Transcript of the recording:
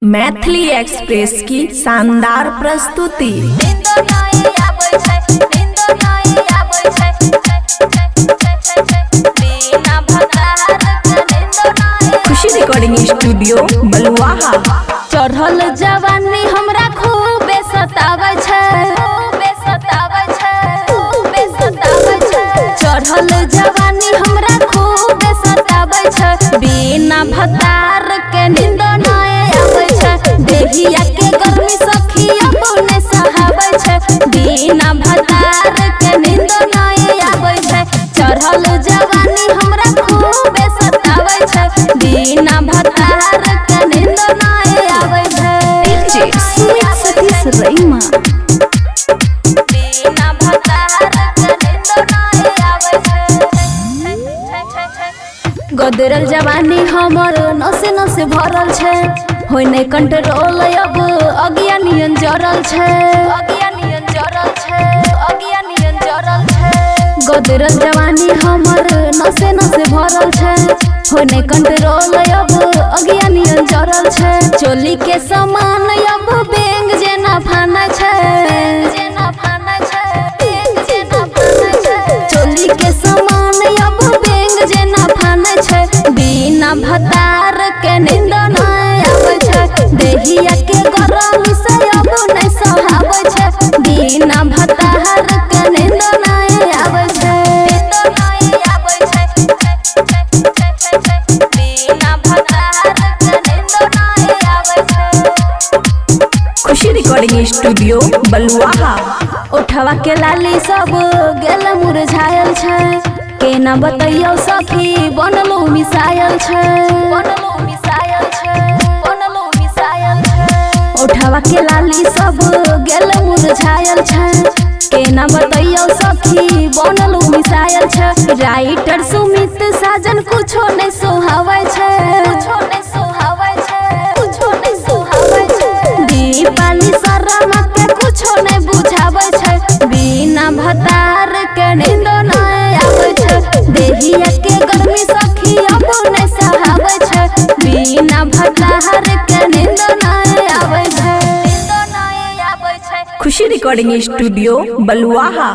Maithili express की शानदार प्रस्तुति। खुशी रिकॉर्डिंग स्टूडियो बलुआहा। चढ़ल जवानी हमरा खूबे सतावे छै, चढ़ल जवानी हमरा खूबे सतावे छै। बिना भतार के नींद नय आवे छै, देहिया के गर्मी सखी अपने सहावे छै। बिना भतार के नींद नय आवे छै, चढ़ल जवानी हमरा खूबे सतावे छै। बिना भतार के नींद नय आवे छै। सुमित सतीश रईमा। बिना भतार के नींद नय आवे छै। गदरल जवानी हमर नसे नसे भरल छै, होय नै कंट्रोल अब अज्ञानियन जरल छै। गदरल जवानी हमर नसे नसे भरल छै, होय नै कंट्रोल अब अज्ञानियन जरल छै। चोली के समान अब बेंग जेना फाना छै, चोली के समान अब बेंग जेना फाना छै। बिना भतार के नींद नय आवे छै, देहिया के गरमी से अब नै सहावे छै। बिना भतार के नींद नय आवे छै, बिना भतार के नींद नय आवे छै। खुशी रिकॉर्डिंग स्टूडियो बलुआहा। उठवा के लाली सब गेल मुरझायल छै, केना बतैयो सखी बनलो मिसायल छै। उठवा के लाली सब गेल मुरझायल छै, केना बतैयो सखी बनलो मिसायल छै। राइटर सुमित साजन कुछो नै सोहावे छै, दीपाली शर्मा के कुछो नै बुझावे छै। बिना भतार के नींद नय आवे छै, देहिया के गर्मी सखी अब नै सहावे छै। बिना भतार के नींद नय आवे छै। खुशी रिकॉर्डिंग स्टूडियो बलुआहा।